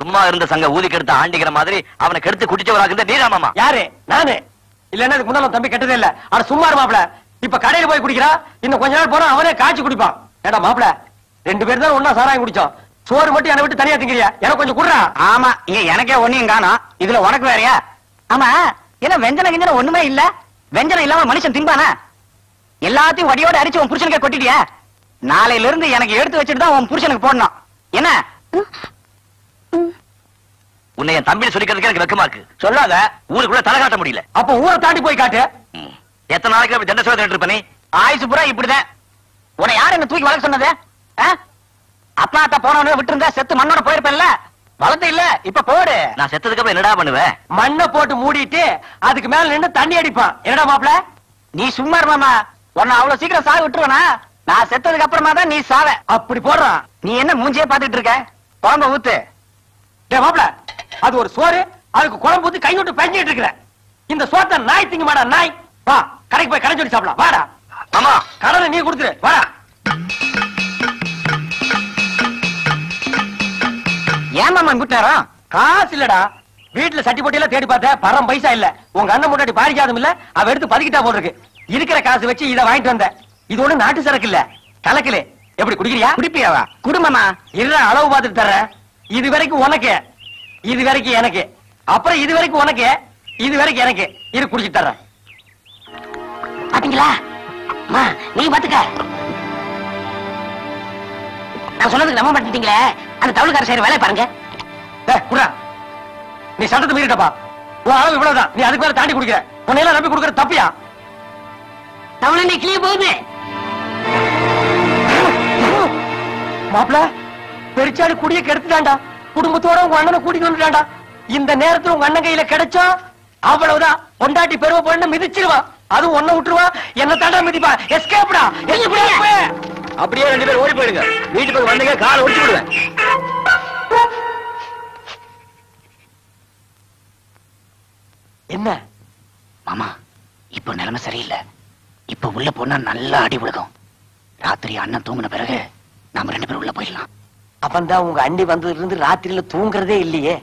சும்மா இருந்த சங்க ஊதி கெடுத்த ஆண்டிக்கிற மாதிரி அவனை கெடுத்து குடிச்சவராக நீரா மாமா. யாரு? நானு. இல்லன்னா இதுக்கு முன்னால தம்பி கெட்டதே இல்ல. ஆனா சும்மா மாப்பிள. இப்ப கடையில போய் குடிக்கிறா, இன்னும் கொஞ்ச நாள் போனா அவனே காய்ச்சி குடிப்பான். ஏடா மாப்பிள, 2 பேர் தான் ஒன்னா சாராயம் குடிச்சோம். சோறு மட்டும் என்னை விட்டு தனியா திங்கிறியா? எனக்கு கொஞ்சம் குடுறா. ஆமா, இங்க எனக்கே ஒண்ணையும் காணோம், இதுல உனக்கு வேறையா? ஆமா, என்ன வெஞ்சன கிஞ்சன ஒண்ணுமே இல்ல? வெஞ்சனம் இல்லாம மனுஷன் திம்பானா? எல்லாத்தையும் வடியோட அரிச்சு உன் புருஷனுக்கே கொட்டிட்டியா? நாளையில இருந்து எனக்கு எடுத்து வச்சுட்டு தான் உன் புருஷனுக்கு போடணும். என்ன உன்னை என் தம்பி சொல்லிக்கிறதுக்கு எனக்கு வெக்கமா இருக்கு. சொல்லாத. ஊருக்குள்ள தலை காட்ட முடியல. அப்ப ஊரை தாண்டி போய் காட்டு. எத்தனை நாளைக்கு அப்படி தண்டை சொல்லிட்டு இருப்ப நீ? ஆயுசு பூரா இப்படிதான். உன்னை யாரு என்ன தூக்கி வளர்க்க சொன்னது? அப்பா அத்தா போனவனு விட்டு இருந்தா செத்து மண்ணோட போயிருப்பேன்ல. வளர்த்து இல்ல, இப்ப போடு. நான் செத்ததுக்கு அப்புறம் என்னடா பண்ணுவேன்? மண்ணை போட்டு மூடிட்டு அதுக்கு மேல நின்று தண்ணி அடிப்பான். என்னடா மாப்பிள? நீ சும்மா மாமா. உன்னை அவ்வளவு சீக்கிரம் சாக விட்டுருவனா? நான் செத்ததுக்கு அப்புறமா தான் நீ சாவ. அப்படி போடுறான். நீ என்ன மூஞ்சியே பாத்துட்டு இருக்க? குழம்ப ஊத்து. மாப்பிள, அது ஒரு சோறு, அதுக்கு குழம்பு ஊத்தி கை விட்டு பெஞ்சிட்டு இருக்கிற. இந்த சோத்தை நாய் திங்க மாடா நாய். வா கடைக்கு போய் கடை சொல்லி சாப்பிடலாம். வாடா. ஆமா, கடனை நீ கொடுத்துரு. வாடா. ஏன் மாமா கூட்டாரா? காசு இல்லடா. வீட்டுல சட்டி போட்டியெல்லாம் தேடி பார்த்த பரம் பைசா இல்ல. உங்க அண்ணன் முன்னாடி பாரிக்காதும் இல்ல, அவ எடுத்து பதுக்கிட்டா போல இருக்கு. இருக்கிற காசு வச்சு இதை வாங்கிட்டு வந்த. இது ஒண்ணு நாட்டு சரக்கு இல்ல, கலக்கல. எப்படி குடிக்கிறியா? குடிப்பியாவா? குடும்பமா இல்ல, அளவு பார்த்துட்டு தர்றேன். இது வரைக்கும் உனக்கு, இது வரைக்கும் எனக்கு, அப்புறம் இது வரைக்கும் உனக்கு, இது வரைக்கும் எனக்கு. இது குடிச்சிட்டு தர்றேன். பாத்தீங்களா? நீ பாத்துக்க. நான் சொன்னதுக்கு நம்ப மாட்டீங்களே. அந்த தவுளுக்கார செய்யற வேலை பாருங்க. குடா, நீ சட்டத்தை மீறிட்டப்பா. உன் அளவு இவ்வளவுதான். நீ அதுக்கு மேல தாண்டி குடிக்கிற. உன்னையெல்லாம் நம்பி குடுக்கிற தப்பியா? தவுளை கிளிய போகுது. மாப்பிள, பெருச்சாடு குடிய கெடுத்துட்டான்டா. குடும்பத்தோட உங்க அண்ணனை கூட்டிட்டு வந்துட்டான்டா. இந்த நேரத்துல உங்க அண்ணன் கையில கிடைச்சா அவ்வளவுதான். பொண்டாட்டி பெருவ பொண்ணு மிதிச்சிருவான். அதுவும் ஒன்ன விட்டுருவா. என்ன தாண்டா மிதிப்பா. எஸ்கேப்டா. அப்படியே 2 பேரும் ஓடி போயிடுங்க. வீட்டுக்கு வந்தீங்க காலை ஒடிச்சு விடுவேன். என்ன மாமா, இப்ப நிலைமை சரியில்லை. இப்ப உள்ள போனா நல்லா அடி விழுகும். ராத்திரி அண்ணன் தூங்கின பிறகு நாம 2 பேரும் உள்ள போயிடலாம். அவன் தான் உங்க அண்ணி வந்ததுல இருந்து ராத்திரியில தூங்குறதே இல்லையே.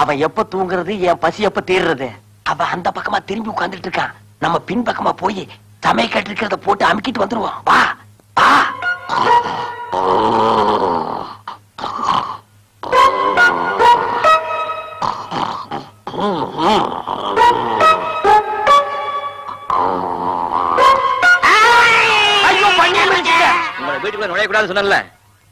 அவன் எப்ப தூங்குறது, என் பசி எப்ப தீர்றது? அவன் அந்த பக்கமா திரும்பி உட்கார்ந்துட்டு இருக்கான். நம்ம பின் பக்கமா போய் சமையல் இருக்கிறத போட்டு அமுக்கிட்டு வந்துருவோம். வா வா. வீட்டுக்குள்ள நுழையக்கூடாது சொன்னல,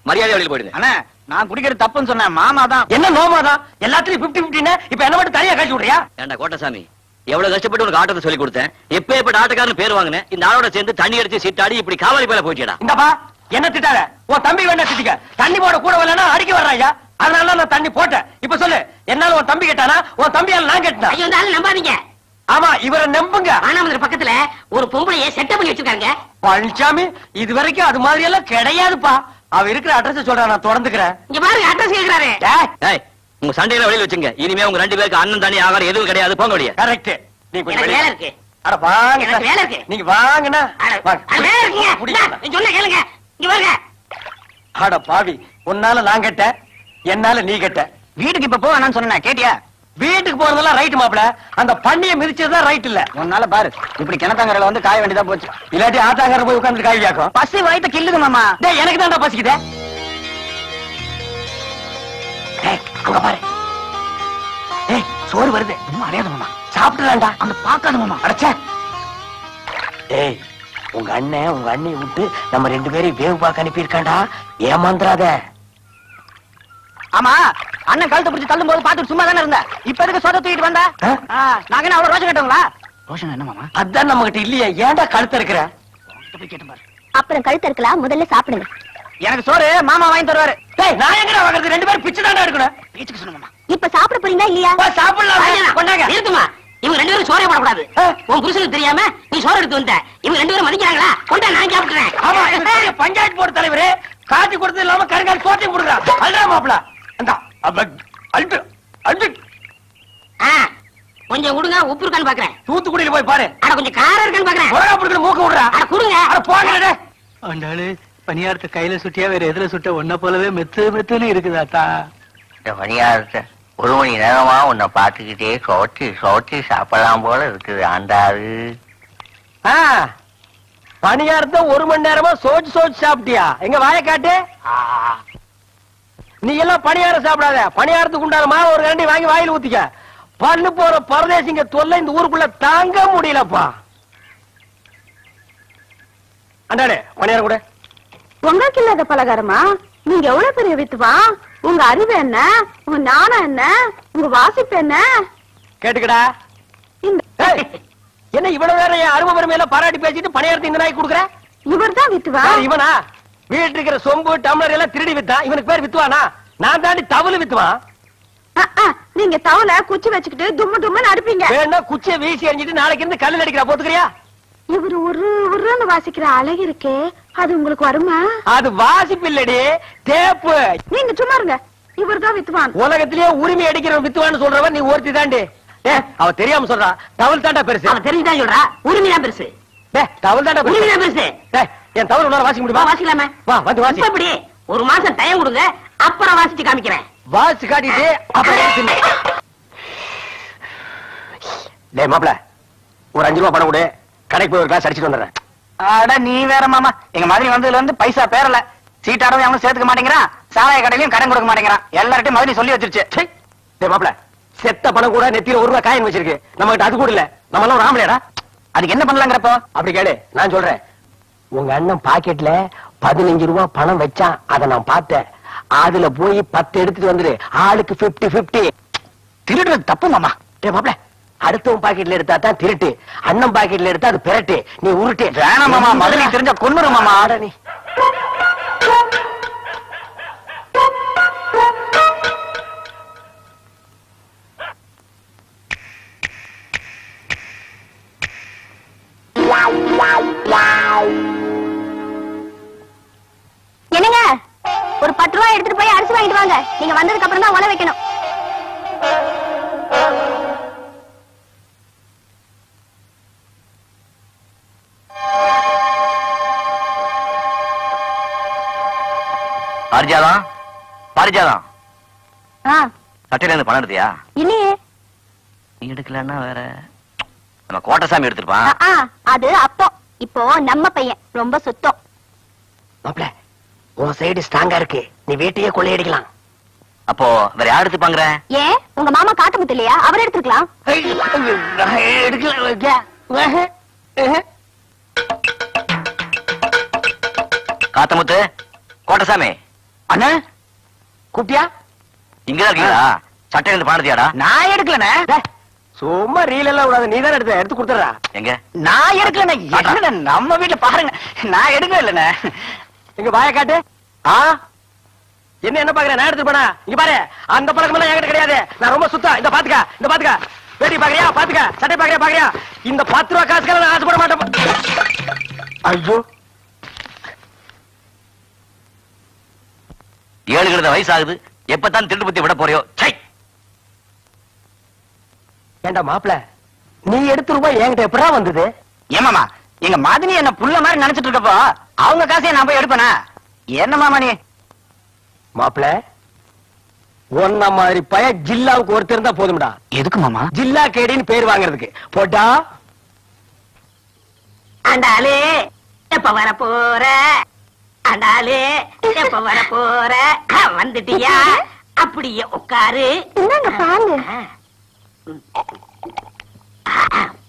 மரியாதை வெளியில் போயிடுங்க. அண்ணா, நான் குடிக்கிறது தப்புன்னு சொன்னேன். மாமா தான். என்ன நோமாதான்? எல்லாத்துலயும் 50-50. இப்ப என்ன மட்டும் தனியா காய்ச்சி விடுறியா? ஏண்டா கோட்டசாமி, எவ்வளவு கஷ்டப்பட்டு உனக்கு ஆட்டத்தை சொல்லி கொடுத்தேன். எப்ப ஆட்டக்காரன் பேர் வாங்கினேன். இந்த ஆளோட சேர்ந்து தண்ணி அடிச்சு சீட்டாடி இப்படி காவாலி பேல போயிட்டா. இந்தப்பா, என்ன திட்டாத. உன் தம்பி வேணா திட்டிக்க. தண்ணி போட கூட வரலன்னா அடிக்க வர்றாயா? அதனால நான் தண்ணி போட்டேன். இப்ப சொல்லு, என்னால உன் தம்பி கேட்டானா, உன் தம்பியால நான் கேட்டேன். ஐயோ, இந்த ஆளு நம்பாதீங்க. ஆமா, இவரை நம்புங்க. ஆனாமதுரை பக்கத்துல ஒரு பொம்பளைய செட்டப் பண்ணி வச்சிருக்காங்க. பழனிசாமி, இது வரைக்கும் அது மாதிரி எல்லாம் கிடையாதுப்பா. அவ இருக்கிற அட்ரஸ் சொல்றேன், நான் தொடர்ந்துக்கிறேன். இங்க பாருங்க, அட்ரஸ் கேக்குறாரு. ஏய், உங்க சண்டையில வெளியில வச்சுங்க. இனிமே உங்க 2 பேருக்கு அண்ணன் தனி ஆகாரம் எதுவும் கிடையாது. போங்க வெளிய. கரெக்ட். நீ கொஞ்சம் எனக்கு வேலை இருக்கு. அட வாங்க. எனக்கு வேலை இருக்கு. நீங்க வாங்கண்ணா. வேலை இருக்குங்க. நீ சொன்ன கேளுங்க. இங்க பாருங்க. அட பாவி, உன்னால நான் கேட்ட, என்னால நீ கேட்ட. வீட்டுக்கு இப்ப போவேன்னு சொன்னேன், கேட்டியா? வீட்டுக்கு போறதெல்லாம் ரைட் மாப்பிள. அந்த பண்ணிய மிதிச்சதுதான் ரைட் இல்ல. உன்னால பாரு, இப்படி கிணத்தாங்கரையில வந்து காய வேண்டியதா போச்சு. இல்லாட்டி ஆத்தாங்கர போய் உட்கார்ந்து காய் கேக்கும். பசி வயித்த கில்லுது மாமா. டேய், எனக்கு தான்டா பசிக்குதே. டேய், அங்க பாரு. டேய், சோறு வருது. இன்னும் அடையாத மாமா. சாப்பிட்டுறான்டா. அந்த பாக்காத மாமா. அடச்சே. டேய், உங்க அண்ணன் உங்க அண்ணியை விட்டு நம்ம 2 பேரையும் வேவு பார்க்க அனுப்பியிருக்காண்டா. ஏமாந்துறாத. ஆமா, அண்ணன் கழுத்தை பிடிச்சு தள்ளும் போது பாத்துட்டு சும்மா தானே இருந்த. இப்ப எதுக்கு சொத தூக்கிட்டு வந்த? நாங்க என்ன அவ்வளவு ரோஷம் கேட்டோங்களா? ரோஷம் என்ன மாமா? அதான் நம்ம கிட்ட இல்லையா? ஏன்டா கழுத்த இருக்கிற? அப்புறம் கழுத்து இருக்கலாம், முதல்ல சாப்பிடுங்க. எனக்கு சோறு மாமா வாங்கி தருவாரு. டேய், நான் எங்கடா வாங்குறது? 2 பேரும் பிச்சை தாண்டா எடுக்கணும். பேச்சுக்கு சொன்ன மாமா. இப்ப சாப்பிட போறீங்களா இல்லையா? சாப்பிடலாம். கொண்டாங்க. இருக்குமா? இவங்க 2 பேரும் சோறே போடக்கூடாது. உன் புருஷனுக்கு தெரியாம நீ சோறு எடுத்து வந்த. இவங்க 2 பேரும் மதிக்கிறாங்களா? கொண்டா, நான் சாப்பிட்டுறேன். ஆமா, பஞ்சாயத்து போர்டு தலைவரே காட்டி கொடுத்தது இல்லாம கருங்கால் சோத்தையும் கொடுக்குறா. அல்றா மாப்பிள. அந்த அல்ட்டு அல்ட்டு. கொஞ்சம் கொடுங்க, உப்பு இருக்கான்னு பாக்குறேன். தூத்துக்குடியில போய் பாரு. அட கொஞ்சம் காரம் இருக்கான்னு பாக்குறேன். உலகா புடிக்கிற மூக்க விடுறா. அட கொடுங்க. அட போங்கடே. ஆண்டாளு, பணியாரத்தை கையில சுட்டியா வேற எதுல சுட்ட ஒன்ன போலவே மெத்து மெத்துன்னு இருக்குதாத்தா. பணியாரத்தை ஒரு மணி நேரமா உன்னை பார்த்துக்கிட்டே சோச்சு சாப்பிடலாம் போல இருக்குது ஆண்டாரு. பணியாரத்தை 1 மணி நேரமா சோச்சு சாப்பிட்டியா? எங்க வாயை காட்டு. நீ எல்லாம் பணியாரம் சாப்பிடாத. பணியாரத்துக்கு உண்டான மாவு ஒரு கரண்டி வாங்கி வாயில ஊத்திக்க. பல்லு போற பரதேசிங்க தொல்லை இந்த ஊருக்குள்ள தாங்க முடியலப்பா. அண்டாடே பணியாரம் கூட. உங்களுக்கு இல்லாத பலகாரமா? நீங்க எவ்வளவு பெரிய வித்துவா? உங்க அறிவு என்ன? உங்க ஞானம் என்ன? உங்க வாசிப்பு என்ன? கேட்டுக்கடா. என்ன இவ்வளவு நேரம் என் அருமை பெருமையில பாராட்டி பேசிட்டு பணியாரத்தை இந்த நாய் கொடுக்குற? இவர் தான் வித்துவா? இவனா? வீட்டு இருக்கிற சொம்பு டம்ளர் எல்லாம் திருடி வித்தான். இவனுக்கு பேர் வித்துவானா? நான் தாண்டி தவளு வித்துவான். நீங்க தவளை குச்சி வச்சுக்கிட்டு தும்மு தும்முன்னு அடிப்பீங்க. வேணா குச்சியை வீசி எறிஞ்சிட்டு நாளைக்கு இருந்து கல்லில் அடிக்கிறா. போத்துக்கிறியா? இவர் உருன்னு வாசிக்கிற அழகு இருக்கே, அது உங்களுக்கு வருமா? அது வாசிப்பு இல்லடி, தேப்பு. நீங்க சும்மா இருங்க. இவர் தான் வித்துவான். உலகத்திலேயே உரிமை அடிக்கிற வித்துவான்னு சொல்றவன் நீ ஒருத்தி தாண்டி. அவ தெரியாம சொல்றா. தவள் தாண்டா பெருசு. அவ தெரிஞ்சுதான் சொல்றா. உரிமை தான் பெருசு. தவள் தாண்டா உரிமை தான் பெருசு. என் தவள் உன்னால வாசிக்க முடியுமா? வாசிக்கலாமே. வா வந்து வாசி. இப்படி 1 மாசம் டைம் கொடுங்க, அப்புறம் வாசிச்சு காமிக்கிறேன். வாசி காட்டிட்டு அப்புறம் டேய் மாப்ள, ஒரு 5 ரூபா பணம் கொடு. கடைக்கு போய் ஒரு கிளாஸ் அடிச்சிட்டு வந்துடுறேன். அட நீ வேற மாமா, எங்க மாதிரி வந்ததுல இருந்து பைசா பேரல. சீட்டாடவும் அவனும் சேர்த்துக்க மாட்டேங்கிறான், சாராய கடையிலயும் கடன் கொடுக்க மாட்டேங்கிறான். எல்லார்ட்டையும் மாதிரி சொல்லி வச்சிருச்சு. டேய் மாப்ள, செத்த பணம் கூட நெத்தியில 1 ரூபா காயின் வச்சிருக்கு. நம்ம கிட்ட அது கூட இல்ல. நம்ம எல்லாம் ஒரு ஆம்பளைடா. அதுக்கு என்ன பண்ணலாங்கிறப்போ? அப்படி கேளு, நான் சொல்றேன். உங்க அண்ணன் பாக்கெட்ல 15 ரூபா பணம் வச்சான். அதை நான் பார்த்தேன். அதுல போய் 10 எடுத்துட்டு வந்துரு. ஆளுக்கு 50-50. திருடுறது தப்பு மாமா. டேய் மாப்ள, அடுத்தவன் பாக்கெட்ல எடுத்தா தான் திருட்டு. அண்ணன் பாக்கெட்ல எடுத்தா அது பிரட்டு. நீ உருட்டு. வேணாம் மாமா, மதுரை தெரிஞ்ச கொன்னுரு மாமா. ஆட நீ. என்னங்க, ஒரு 10 ரூபாய் எடுத்துட்டு போய் அரிசி வாங்கிட்டு வாங்க. நீங்க வந்ததுக்கு அப்புறம் தான் உல வைக்கணும். பாரிஜாதம், பாரிஜாதம். சட்டையில இருந்து பணம் எடுத்தியா? இல்லையே. நீ எடுக்கலன்னா வேற நம்ம கோட்டசாமி எடுத்துருப்பான். அது அப்போ. இப்போ நம்ம பையன் ரொம்ப சுத்தம். மாப்ள, உன் சைடு ஸ்ட்ராங்கா இருக்கு. நீ வீட்டையே கொள்ளையடிக்கலாம். அப்போ வேற யார் எடுத்துப்பாங்கற? ஏன் உங்க மாமா காட்டுமுத்து இல்லையா? அவர் எடுத்துக்கலாம். காத்தமுத்து, கோட்டசாமி. அண்ணா கூப்பிட்டியா? இங்கதான் இருக்கீங்களா? சட்டையில இருந்து பணம் எடுத்தியாடா? நான் எடுக்கலண்ணே. சும்மா ரீல் எல்லாம் விடாது. நீ தான் எடுத்து கொடுத்துறா. எங்க? நான் எடுக்கலண்ணே. நம்ம வீட்டுல பாருங்க, நான் எடுக்கவே இல்லண்ணே. இங்க வாய காட்டு. என்ன பாக்குற? நான் எடுத்து போனா இங்க பாரு. அந்த பழக்கம் எல்லாம் என்கிட்ட கிடையாது. நான் ரொம்ப சுத்தம். இந்த பாத்துக்க வேட்டி பாக்குறியா? பாத்துக்க. சட்டை பாக்குறியா? இந்த 10 ரூபா காசுக்கெல்லாம் நான் ஆசைப்பட மாட்டேன். ஐயோ, 7 வயசு ஆகுது. எப்பதான் திருட்டு பத்தி விட போறியோ? ஏண்டா மாப்பிள, நீ எடுத்து ரூபாய் என்கிட்ட எப்படா வந்தது? ஏமாமா, எங்க மாதிரி என்ன புள்ள மாதிரி நினைச்சிட்டு இருக்கப்போ அவங்க காசையை நான் போய் எடுப்பேனா? என்ன மாமா நீ? மாப்பிள, ஒன்ன மாதிரி பய ஜில்லாவுக்கு ஒருத்தர் இருந்தா போதும்டா. எதுக்கு மாமா? ஜில்லா கேடின்னு பேர் வாங்குறதுக்கு. போட்டா ஆண்டாளே எப்ப வர போற? ஆண்டாளே எப்ப வர போற? வந்துட்டியா? அப்படியே உட்காரு. என்னங்க பாருங்க.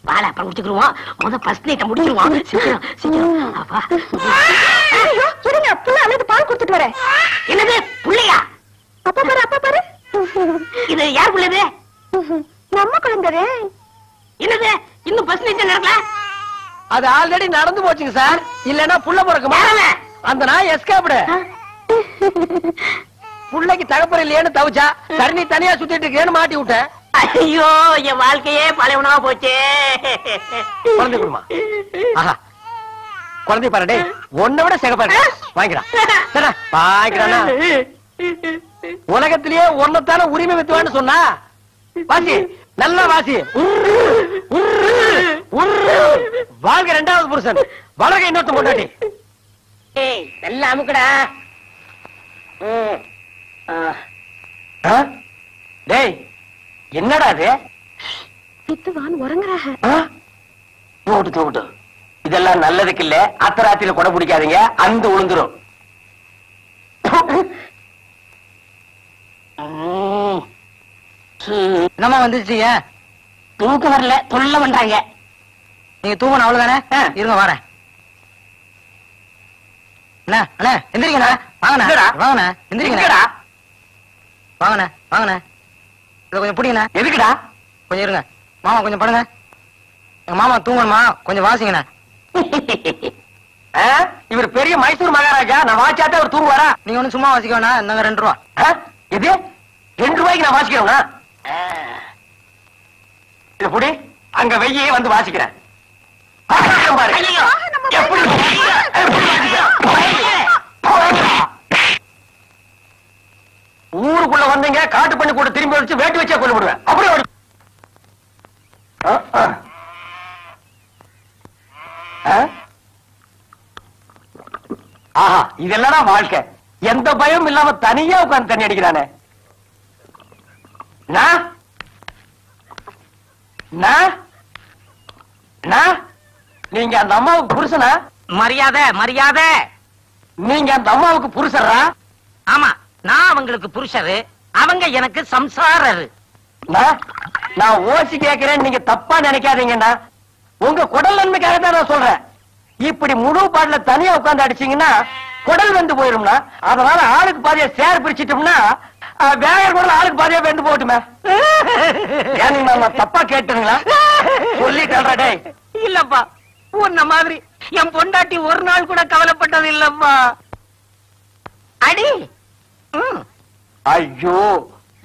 பால அப்புறம் குடிச்சுக்குருவோம். முத ஃபர்ஸ்ட் நைட்ட முடிச்சிருவோம். சீக்கிரம் அப்பா. இருங்க, புள்ள அழுது பால் கொடுத்துட்டு வரேன். என்னது புள்ளையா? அப்பா பாரு. இது யார் புள்ளது? நம்ம குழந்தை. என்னது இன்னும் ஃபர்ஸ்ட் நைட் நடக்கல? அது ஆல்ரெடி நடந்து போச்சுங்க சார். இல்லன்னா புள்ள பிறக்குமா? அந்த நாய் எஸ்கேப்டு. புள்ளைக்கு தகப்பர் இல்லையேன்னு தவிச்சா. சரி, நீ தனியா சுத்திட்டு இருக்கேன்னு மாட்டி விட்டேன். ஐயோ, என் வாழ்க்கையே பழையவனா போச்சே. குழந்தை குடுமா. ஆஹா, குழந்தை பாரு. டேய், உன்னை விட சிகப்பாரு. வாங்கிக்கிறானா? உலகத்திலேயே ஒன்னத்தான உரிமை வித்துவான்னு சொன்னா. வாசி, நல்லா வாசி. வாழ்க 2வது புருஷன், வளர்க இன்னொருத்த பொண்டாட்டி. நல்லா அமுக்கடா. டேய் என்னடா அது? வித்துவான் உறங்குறாக. தூட்டு தூட்டு. இதெல்லாம் நல்லதுக்கு இல்ல. அத்தராத்திரில கொடை பிடிக்காதீங்க, அந்த உளுந்துரும். என்னம்மா வந்துச்சு? தூக்கம் வரல, தொல்லை பண்றாங்க. நீங்க தூங்கணும் அவ்வளவுதானே? இருங்க வரேன். அண்ணா அண்ணா எந்திரிங்கண்ணா. வாங்கண்ணா வாங்கண்ணா எந்திரிங்கண்ணா. வாங்கண்ணா வாங்கண்ணா. இதை கொஞ்சம் பிடிங்கண்ணா. எதுக்குடா? கொஞ்சம் இருங்க மாமா, கொஞ்சம் படுங்க. எங்க மாமா தூங்கணுமா, கொஞ்சம் வாசிங்கண்ணா. இவர் பெரிய மைசூர் மகாராஜா, நான் வாசிச்சாத்தே அவர் தூங்குவாரா? நீங்க ஒண்ணு சும்மா வாசிக்க வேணா. இந்தாங்க 2 ரூபா. இது 2 ரூபாய்க்கு நான் வாசிக்கிறேன்னா? இது புடி, அங்க வெய்யே வந்து வாசிக்கிறேன். ஊருக்குள்ள வந்தீங்க, காட்டு பண்ணி கூட திரும்பி வச்சு வேட்டி வச்சா கொண்டு விடுவேன். அப்படியே ஓடி. ஆஹா, இதெல்லாம் வாழ்க்கை. எந்த பயம் இல்லாம தனியா உட்கார்ந்து தண்ணி அடிக்கிறானே. நீங்க அந்த அம்மாவுக்கு புருஷனா? மரியாதை மரியாதை. நீங்க அந்த அம்மாவுக்கு புருஷரா? ஆமா, நான் அவங்களுக்கு புருஷரு, அவங்க எனக்கு சம்சாரரு. நான் ஓசி கேட்கிறேன், நீங்க தப்பா நினைக்காதீங்கண்ணா. உங்க குடல் நன்மைக்காக தான் நான் சொல்றேன். இப்படி முழு பாட்டுல தனியா உட்கார்ந்து அடிச்சீங்கன்னா குடல் வெந்து போயிரும்னா. அதனால ஆளுக்கு பாதியா சேர் பிரிச்சிட்டோம்னா வேற குடல் ஆளுக்கு பாதியா வெந்து போட்டுமே. நான் தப்பா கேட்டுங்களா? சொல்லிட்டேன். டேய் இல்லப்பா, உன்ன மாதிரி என் பொண்டாட்டி ஒரு நாள் கூட கவலைப்பட்டது இல்லப்பா. அடி. ஐயோ,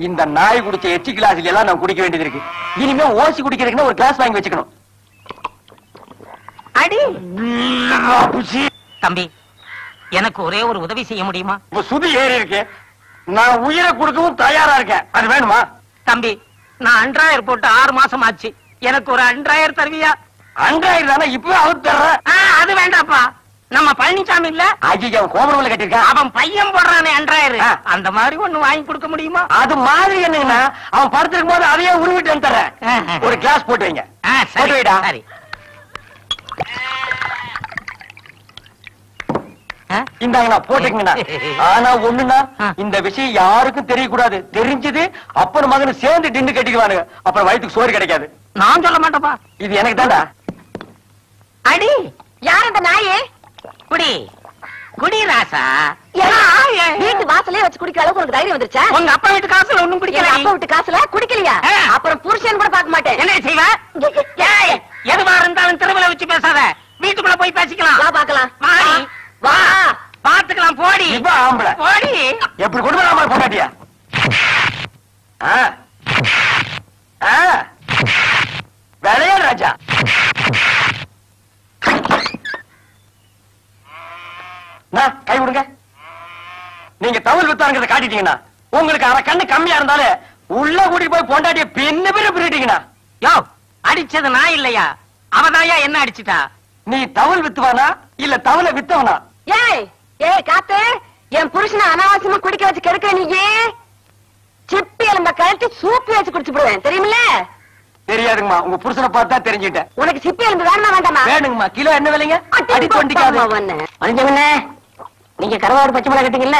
இந்த நாய் குடிச்ச எச்சி கிளாஸ்ல எல்லாம் நான் குடிக்க வேண்டியது இருக்கு. இனிமே ஓசி குடிக்கிறதுக்குன்னு ஒரு கிளாஸ் வாங்கி வச்சுக்கணும். அடி. தம்பி, எனக்கு ஒரே ஒரு உதவி செய்ய முடியுமா? சுதி ஏறி இருக்கு, நான் உயிரை கொடுக்கவும் தயாரா இருக்கேன். அது வேணுமா? தம்பி, நான் அன்றாயர் போட்டு 6 மாசம் ஆச்சு. எனக்கு ஒரு அன்றாயர் தருவியா? அன்றாயிரம் தானே, இப்பவே அவுத்து தர்றேன். அது வேண்டாப்பா. நம்ம பழனிசாமி இல்ல, ஐயா கோமரம்ல கட்டிருக்கான், அவன் பையன் போடுறானே அன்றாயர், அந்த மாதிரி ஒண்ணு வாங்கி கொடுக்க முடியுமா? அது மாதிரி என்னங்கன்னா, அவன் படுத்திருக்கும் போது அதையே உருவிட்டு தர்றேன். ஒரு கிளாஸ் போட்டு வைங்க. போட்டு வைடா. சரி. இந்தாங்கண்ணா, போட்டுக்கங்கண்ணா. ஆனா ஒண்ணுன்னா, இந்த விஷயம் யாருக்கும் தெரியக்கூடாது. தெரிஞ்சது அப்பன் மகனு சேர்ந்து டின்னு கட்டிக்குவானுங்க. அப்புறம் வயிற்றுக்கு சோறு கிடைக்காது. நான் சொல்ல மாட்டேப்பா. இது எனக்கு தான்டா. அடி. யார் அந்த நாயே? குடி குடி ராசா. வீட்டு வாசலே வச்சு குடிக்கிற அளவுக்கு உனக்கு தைரியம் வந்துருச்சா? உங்க அப்பா வீட்டு காசுல ஒண்ணும் குடிக்கல. அப்பா வீட்டு காசுல குடிக்கலையா? அப்புறம் புருஷன் கூட பார்க்க மாட்டேன். என்ன செய்வ? எதுவா இருந்தாலும் திருவிழா வச்சு பேசாத, வீட்டுக்குள்ள போய் பேசிக்கலாம். வா பாக்கலாம். வா பாத்துக்கலாம். போடி ஆம்பளை போடி. எப்படி கொண்டு வராம போட்டாட்டியா? விளையாடு ராஜா. கை விடுங்க. நீங்க தவள் வித்தாங்கிறத காட்டிட்டீங்கன்னா, உங்களுக்கு அரை கண்ணு கம்மியா இருந்தாலும் உள்ள கூட்டிட்டு போய் பொண்டாட்டிய பின்ன பேரு பிரிட்டீங்கன்னா. யோ, அடிச்சது நான் இல்லையா, அவதாயா என்ன அடிச்சுட்டா? நீ தவள் வித்துவானா இல்ல தவளை வித்தவனா? ஏய் ஏய் காத்து, என் புருஷனை அனாவசியமா குடிக்க வச்சு கெடுக்க. நீ சிப்பி எலும்ப கழட்டி சூப்பி வச்சு குடிச்சு போடுவேன், தெரியுமில்ல? தெரியாதுங்கம்மா, உங்க புருஷனை பார்த்தா தெரிஞ்சுட்டேன். உனக்கு சிப்பி எலும்பு வேணுமா வேண்டாமா? வேணுங்கம்மா. கிலோ என்ன விலைங்க? அடி தொண்டிக்காது. மனுஷங்கண்ணே, நீங்க கருவாடு பச்சை மிளகா கட்டிங்கல்ல,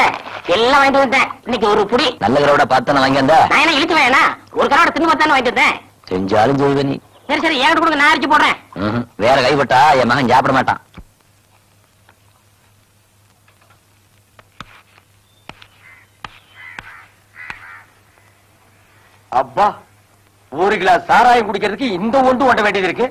எல்லாம் வாங்கிட்டு வந்தேன். இன்னைக்கு ஒரு புடி நல்ல கரோட பார்த்து வாங்கி வந்தா. நான் என்ன இழுத்து வேணா, ஒரு கரோட தின்னு பார்த்தானே வாங்கிட்டு வந்தேன். செஞ்சாலும் செய்வே நீ. சரி சரி, என்கிட்ட கொடுங்க, நான் அரிச்சு போடுறேன். வேற கைப்பட்டா என் மகன் சாப்பிட மாட்டான். அப்பா, ஒரு கிளாஸ் சாராயம் குடிக்கிறதுக்கு இந்த ஒன்று ஓட்ட வேண்டியது இருக்கு.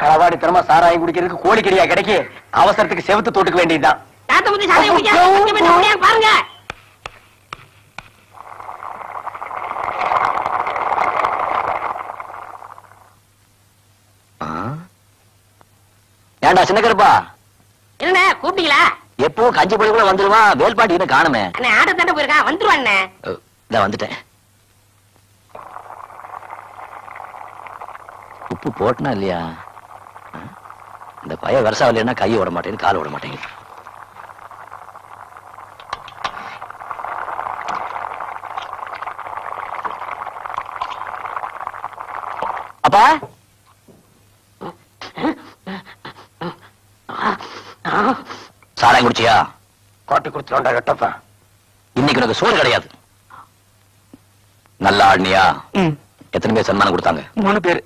களவாடித்தனமா சாராயம் குடிக்கிறதுக்கு கோழிக்கறியா கிடைக்கு. அவசரத்துக்கு செவுத்து தொட்டுக்க வேண்டியதுதான். பாருங்க. ஏண்டா சின்ன கருப்பா, என்ன கூப்பிட்டீங்களா? எப்பவும் கஞ்சி பொழுதுக்குள்ள வந்துருவான். வேல்பாட்டி இன்னும் காணுமே. அண்ணே ஆட்ட தாண்ட போயிருக்கான், வந்துருவான். இதான் வந்துட்டேன். உப்பு போட்டனா இல்லையா? இந்த பைய வருஷம் இல்லைன்னா கையை விட மாட்டேங்குது, கால் விட மாட்டேங்குது. அப்பா சாராயம் குடிச்சியா? காட்டி கொடுத்துடா கட்டப்பா. இன்னைக்கு உனக்கு சோறு கிடையாது. நல்லா ஆடினியா? எத்தனை பேர் சன்மானம் கொடுத்தாங்க? 3 பேர்.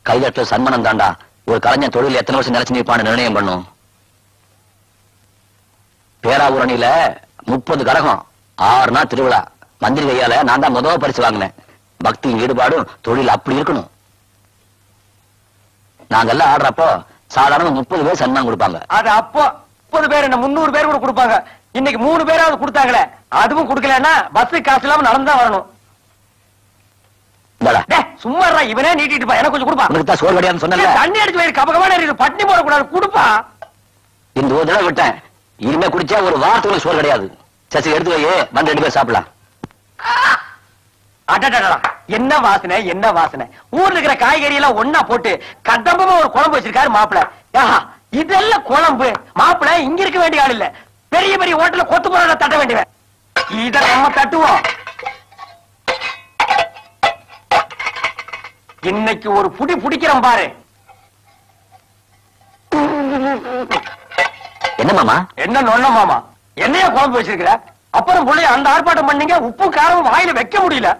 கைதட்டுல சன்மானம் தாண்டா ஒரு கலைஞன் தொழில் எத்தனை வருஷம் நினைச்சு நிற்பான்னு நிர்ணயம் பண்ணும். பேராவூரணியில 30 கரகம் 6 நாள் திருவிழா. மந்திரி கையால நான் தான் முதல் பரிசு வாங்கினேன். பக்தி ஈடுபாடும் தொழில் அப்படி இருக்கணும். நாங்கெல்லாம் ஆடுறப்போ சாதாரண 30 பேர் சன்மானம் கொடுப்பாங்க. அது அப்போ 30 பேர் என்ன 300 பேர் கூட கொடுப்பாங்க. இன்னைக்கு 3 பேராவது கொடுத்தாங்களே, அதுவும் கொடுக்கலன்னா பஸ் காசு இல்லாம நடந்துதான் வரணும். சும்மா இவனே நீட்டிட்டு பா, எனக்கு கொஞ்சம் கொடுப்பா. உனக்கு தான் சோறு கிடையாதுன்னு சொன்னல. தண்ணி அடிச்சு வயிறு கபகமான பட்டினி போடக்கூடாது, கொடுப்பா. இந்த ஒரு தடவை விட்டேன், இனிமே குடிச்சா ஒரு வாரத்துக்கு சோறு கிடையாது. சரி எடுத்து வையே, வந்து 2 பேர் சாப்பிடலாம். அடடடா, என்ன வாசனை என்ன வாசனை. ஊர்ல இருக்கிற காய்கறி எல்லாம் ஒன்னா போட்டு கதம்பமா ஒரு குழம்பு வச்சிருக்காரு மாப்பிள. இதெல்லாம் குழம்பு. மாப்பிள இங்க இருக்க வேண்டிய ஆள் இல்ல, பெரிய பெரிய ஹோட்டல்ல கொத்து போற தட்ட வேண்டியவன். இத நம்ம தட்டுவோம். இன்னைக்கு ஒரு புடி புடிக்கிறோம் பாரு. என்ன மாமா? என்ன நொண்ண மாமா, என்னைய குழம்பு வச்சிருக்கிற? அப்புறம் புள்ளைய அந்த ஆர்ப்பாட்டம் பண்ணீங்க, உப்பு காரம் வாயில வைக்க முடியல.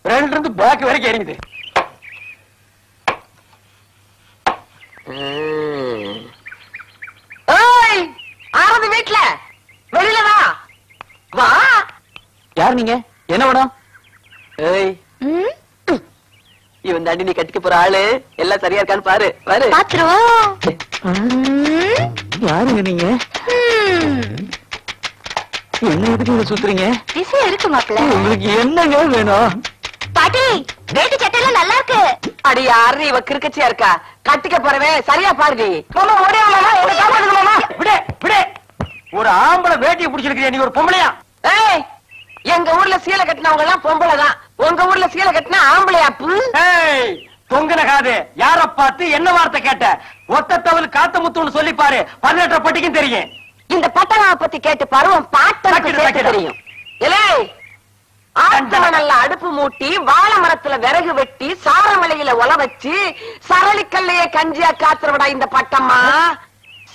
2 இருந்து பேக் வரைக்கும் எரியுது. ஆறது வீட்டுல வெளியில வா. வா. யார் நீங்க? என்ன வேணும்? இவன் தாண்டி நீ கட்டிக்க போற ஆளு. எல்லாம் சரியா இருக்கான்னு பாரு. பாரு. யாருங்க நீங்க? என்ன எதுக்கு சுத்துறீங்க? விஷயம் இருக்கு மாப்பிள்ள. உங்களுக்கு என்னங்க வேணும்? பாட்டி, வேட்டி சட்டையெல்லாம் நல்லா இருக்கு. அடி யாரு இவ கிறுக்கச்சியா இருக்கா? கட்டிக்க போறவே சரியா பாருடி. மாமா ஓடியா மாமா, என்ன காப்பாடுங்க மாமா. விடு விடு. ஒரு ஆம்பளை வேட்டியை பிடிச்சிருக்கிறியா நீ, ஒரு பொம்பளையா? ஏய், எங்க ஊர்ல சீலை கட்டினவங்க எல்லாம் பொம்பளை தான். உங்க ஊர்ல சீலை கட்டினா ஆம்பளையாப்பு. ஏய், தொங்குன காது. யார பார்த்து என்ன வார்த்தை கேட்ட? ஒத்த தவள் காத்த முத்துன்னு சொல்லி பாரு, 18 பட்டிக்கும் தெரியும். இந்த பட்டணாவை பத்தி கேட்டு பாரு, உன் பாட்டனுக்கு கேட்டு தெரியும். இலே, ஆட்டனை நல்ல அடுப்பு மூட்டி, வாழை மரத்துல விறகு வெட்டி, சாரமலையில ஒல வச்சு, சரளிக்கல்லையே கஞ்சியா காத்துறவிடா இந்த பட்டம்மா.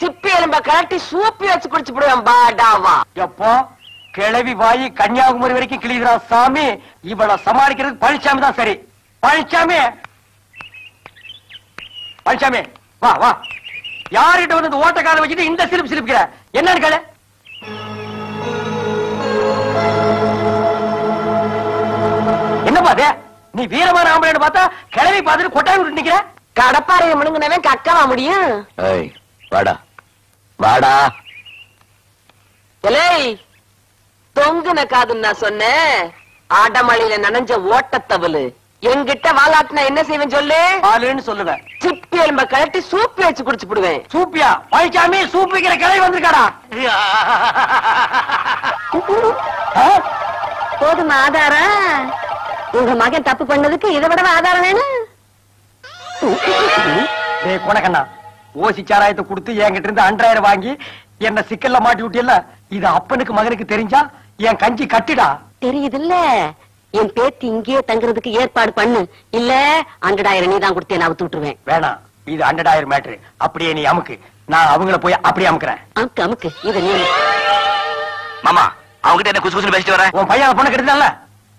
சிப்பி எலும்ப கழட்டி சூப்பி வச்சு குடிச்சு போடுவேன் பாடாவா. எப்போ கிளவி வாயி கன்னியாகுமரி வரைக்கும் கிளிகிறா சாமி. இவள சமாளிக்கிறது பழனிசாமி தான் சரி. பழனிசாமி, பழனிசாமி வா வா. யார்கிட்ட வந்து ஓட்டக்கார வச்சுட்டு இந்த சிரிப்பு சிரிப்புக்கிற? என்னன்னு கேளு. என்ன பாத்து நீ வீரமான ஆம்பளைன்னு பார்த்தா கிளவி பார்த்துட்டு கொட்டாய் விட்டு நிக்கிற. கடப்பாறையை முழுங்கினவன் கக்கவா முடியும்? வாடா வாடா. இலே, தொங்குன காதுன்னு நான் சொன்னேன். ஆடமழையில நனைஞ்ச ஓட்டத்தவளு என்கிட்ட வாலாட்டினா என்ன செய்வேன் சொல்லு? ஆளுன்னு சொல்லுவேன். சிப்பி எலும்ப கழட்டி சூப்பி வச்சு குடிச்சு போடுவேன். சூப்பியா? பழனிசாமி சூப் வைக்கிற கிளவி வந்திருக்காடா. போதும் ஆதாரம். உங்க மகன் தப்பு பண்ணதுக்கு இதை விட ஆதாரம் வேணும். டேய் கொனக்கண்ணா, ஓசி சாராயத்தை கொடுத்து என்கிட்ட இருந்து 2000 வாங்கி என்ன சிக்கல்ல மாட்டி விட்டியல்ல. இது அப்பனுக்கு மகனுக்கு தெரிஞ்சா என் கஞ்சி கட்டிடா. தெரியுதுல்ல, என் பேத்தி இங்கேயே தங்குறதுக்கு ஏற்பாடு பண்ணு. இல்ல 100,000 நீ தான் கொடுத்தேன், நான் விட்டுருவேன். வேணாம், இது 100,000 மேட்ரு. அப்படியே நீ அமுக்கு, நான் அவங்கள போய் அப்படியே அமுக்குறேன். அமுக்கு அமுக்கு. இத நீ மாமா, அவங்கிட்ட என்ன குசு குசுன்னு பேசிட்டு வரேன். உன் பையன் பொண்ணு கெடுத்தான்ல,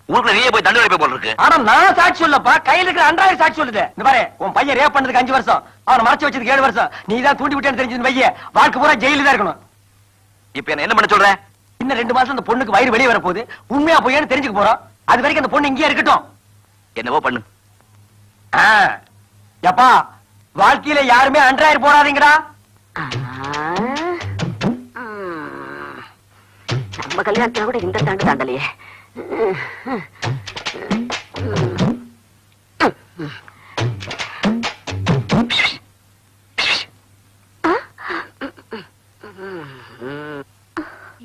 ஊருக்குள்ள நீயே போய் தண்டு வைப்ப போல இருக்கு. ஆனா நான் சாட்சி சொல்லப்பா, கையில இருக்கிற 2000 சாட்சி சொல்லுது. இந்த பாரு, உன் பையன் ரேப் பண்ணதுக்கு 5 வருஷம், அவனை மறைச்சு வச்சதுக்கு 7 வருஷம். நீ தான் தூண்டி விட்டேன்னு தெரிஞ்சது பைய, வாழ்க்கை பூரா ஜெயில தான் இருக்கணும். இப்ப என்ன பண்ண சொல்ற? இன்னும் 2 மாசம் அந்த பொண்ணுக்கு வயிறு வெளியே வர போகுது. உண்மையா போய் தெரிஞ்சுக்க போறோம். அது வரைக்கும் அந்த பொண்ணு இங்கேயே இருக்கட்டும். என்னவோ பண்ணு. எப்பா, வாழ்க்கையில யாருமே 2000 போடாதீங்கடா. நம்ம கல்யாணத்துல கூட இந்த தாண்டு தாண்டலையே.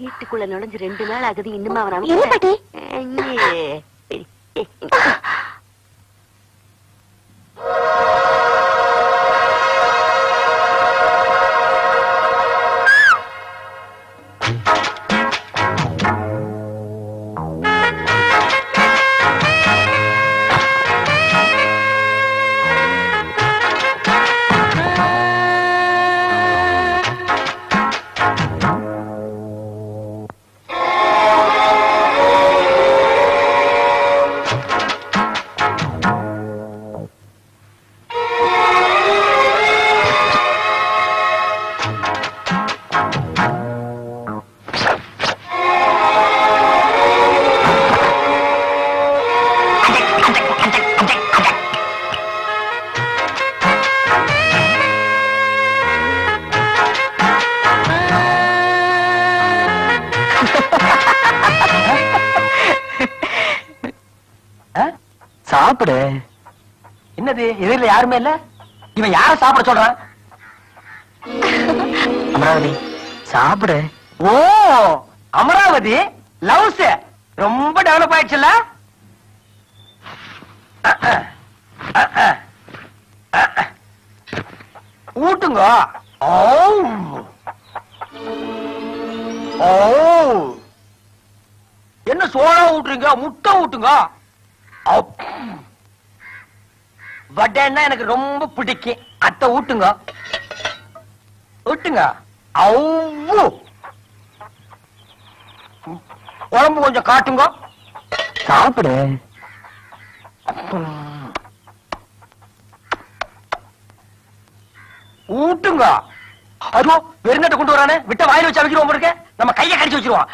வீட்டுக்குள்ள நுழைஞ்சு 2 நாள் ஆகுது, இன்னுமா வராம? என்ன பாட்டி? சாப்பிடு. என்னது எதிரில யாருமே இல்ல? இவன் யார சாப்பிட சொல்றான்? அமராவதி சாப்பிடு. ஓ அமராவதி லவ்ஸ் ரொம்ப டெவலப் ஆயிடுச்சுல்ல? ஊட்டுங்க. ஓ ஓ என்ன சோளா ஊட்டுறீங்க? முட்டை ஊட்டுங்க. வடைன்னா எனக்கு ரொம்ப பிடிக்கும். அத்தை ஊட்டுங்க ஊட்டுங்க. அவ்வளோ உடம்பு கொஞ்சம் காட்டுங்க. சாப்பிடு. ஊட்டுங்க. அதோ வெறுங்கட்ட கொண்டு வரானே, விட்ட வாயில வச்சு அமைக்கிறோம் இருக்க. நம்ம கையை கடிச்சு வச்சிருவோம்.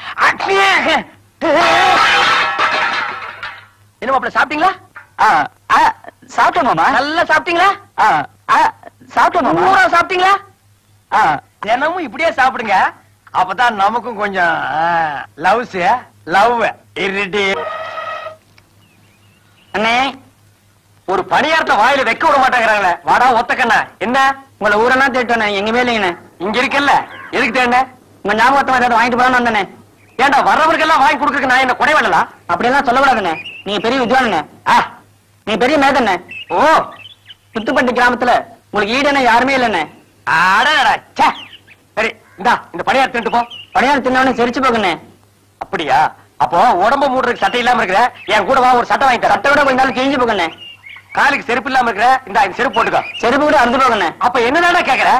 என்ன மாப்பிள்ள சாப்பிட்டீங்களா? சாப்பிட்டோம் மாமா. நல்லா சாப்பிட்டீங்களா? சாப்பிட்டோம் மாமா. பூரா சாப்பிட்டீங்களா? தினமும் இப்படியே சாப்பிடுங்க. அப்பதான் நமக்கும் கொஞ்சம் லவ்ஸ் லவ் இருட்டி. அண்ணே ஒரு பணியாரத்தை வாயில வைக்க விட மாட்டேங்கிறாங்களே. வாடா ஒத்தக்கண்ணா. என்ன உங்களை ஊரெல்லாம் தேட்டோண்ணே, எங்கேயுமே இல்லைங்கண்ணே. இங்க இருக்கல்ல, எதுக்கு தேண்ண? உங்க ஞாபகத்தை ஏதாவது வாங்கிட்டு போலான்னு வந்தேண்ணே. ஏண்டா வர்றவருக்கெல்லாம் வாங்கி கொடுக்க நான் என்ன குறைவல்லா? அப்படியெல்லாம் சொல்லக்கூடாதுண்ணே. நீங்க பெரிய வித்வானுங்க. நீங்க பெரிய மேதண்ணே. ஓ புத்துப்பட்டி கிராமத்துல உங்களுக்கு ஈடுன யாருமே இல்லைண்ணே. அடடா ச்சே. சரி இந்தா இந்த பணியாரம் தின்னுட்டு போ. பணியாரம் தின்னவனே செரிச்சு போகுண்ணே. அப்படியா? அப்போ உடம்பு மூடுறதுக்கு சட்டை இல்லாம இருக்கிற, என் கூட வா, ஒரு சட்டை வாங்கி தரேன். சட்டை விட கொஞ்ச நாள் கிழிஞ்சு போகுண்ணே. காலுக்கு செருப்பு இல்லாம இருக்கிற, இந்த செருப்பு போட்டுக்கோ. செருப்பு கூட அறுந்து போகுண்ணே. அப்ப என்னடா கேக்குற?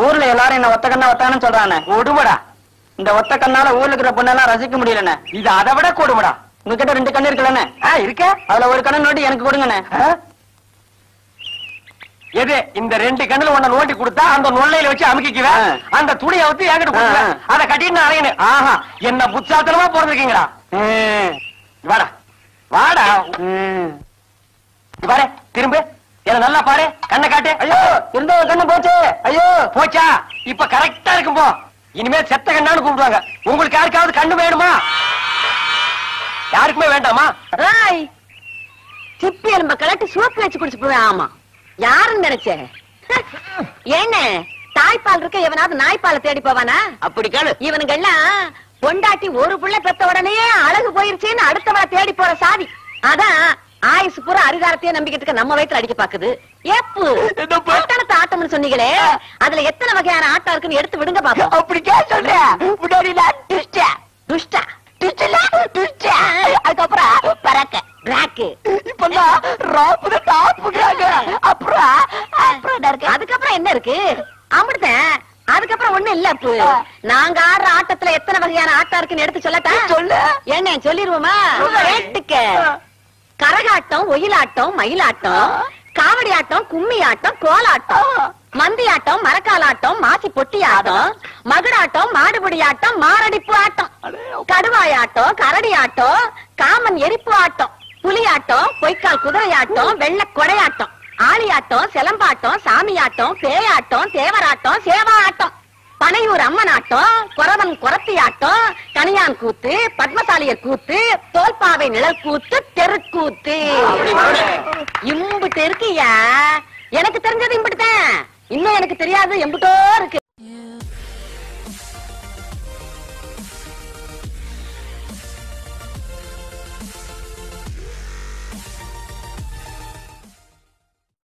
ஊர்ல எல்லாரும் என்ன ஒத்த கண்ணா ஒத்தான்னு சொல்றானே. கொடுமடா. இந்த ஒத்த கண்ணால ஊர்ல இருக்கிற பொண்ணெல்லாம் ரசிக்க முடியலண்ணே. இது அதை விட கொடுமடா. உங்ககிட்ட 2 கண்ணு இருக்குல்லண்ணே. இருக்க. அதுல ஒரு கண்ணு நோட்டி எனக்கு கொடுங்கண்ணே. எது? இந்த 2 கண்ணுல ஒண்ண நோண்டி கொடுத்தா அந்த நொல்லையில வச்சு அமுக்கிக்குவேன். அந்த துணியை வந்து என்கிட்ட கொடுக்குவேன். அதை கட்டிட்டு அறையணும். ஆஹா, என்ன புத்தாத்தனமா பிறந்திருக்கீங்களா? வாடா வாடா. பாரு திரும்ப என்ன நல்லா பாரு. கண்ணை காட்டு. ஐயோ இருந்த ஒரு கண்ணு போச்சு. ஐயோ போச்சா? இப்ப கரெக்டா இருக்கும் போ. இனிமே செத்த கண்ணான்னு கூப்பிடுவாங்க. உங்களுக்கு யாருக்காவது கண்ணு வேணுமா? யாருக்குமே வேண்டாமா? சிப்பி எலும்ப கலட்டி சோப்பு வச்சு குடிச்சு போவேன். ஆமா, யாருன்னு நினைச்ச? என்ன தாய்ப்பால் இருக்க எவனாவது நாய்ப்பாலை தேடி போவானா? அப்படி கேளு. இவனுங்க எல்லாம் பொண்டாட்டி ஒரு புள்ள பெத்த உடனே அழகு போயிருச்சுன்னு அடுத்தவளை தேடி போற சாதி. அதான் ஆயுசு பூரா அரிதாரத்தையே நம்பிக்கிட்டு இருக்க நம்ம வயித்துல அடிக்க பாக்குது. ஏப்பு பட்டணத்து ஆட்டம்னு சொன்னீங்களே, அதுல எத்தனை வகையான ஆட்டம் இருக்குன்னு எடுத்து விடுங்க பாப்போம். அப்படி சொல்றேன். முன்னாடி துஷ்டா அதுக்கப்புறம் பறக்க பிராக்கு. இப்பெல்லாம் ராப்புத டாப்புங்கிறாங்க. அப்புறம் அதுக்கப்புறம் என்ன இருக்கு? அமிர்தம். அதுக்கப்புறம் ஒண்ணு இல்ல. அப்பு நாங்க ஆடுற ஆட்டத்துல எத்தனை வகையான ஆட்டம் இருக்குன்னு எடுத்து சொல்லட்டா? சொல்லு. என்ன சொல்லிருவோமா? கேட்டுக்க. கரகாட்டம், ஒயிலாட்டம், மயிலாட்டம், காவடி ஆட்டம், கும்மி ஆட்டம், கோலாட்டம், மந்தி ஆட்டம், மரக்காலாட்டம், மாசி பொட்டி ஆட்டம், மகுடாட்டம், மாடுபிடி ஆட்டம், மாரடிப்பு ஆட்டம், கடுவாயாட்டம், கரடி ஆட்டம், காமன் எரிப்பு ஆட்டம், புலியாட்டம், பொய்க்கால் குதிரை ஆட்டம், வெள்ள கொடையாட்டம், ஆளியாட்டம், சிலம்பாட்டம், சாமியாட்டம், பேயாட்டம், தேவராட்டம், சேவா ஆட்டம், பனையூர் அம்மன் ஆட்டம், குறவன் குரத்தி ஆட்டம், கனியான் கூத்து, பத்மசாலியர் கூத்து, தோல்பாவை நிழல் கூத்து, தெருக்கூத்து. இம்புட்டு இருக்கியா? எனக்கு தெரிஞ்சது இம்புட்டுதான். இன்னும் எனக்கு தெரியாது எம்புட்டோ இருக்கு.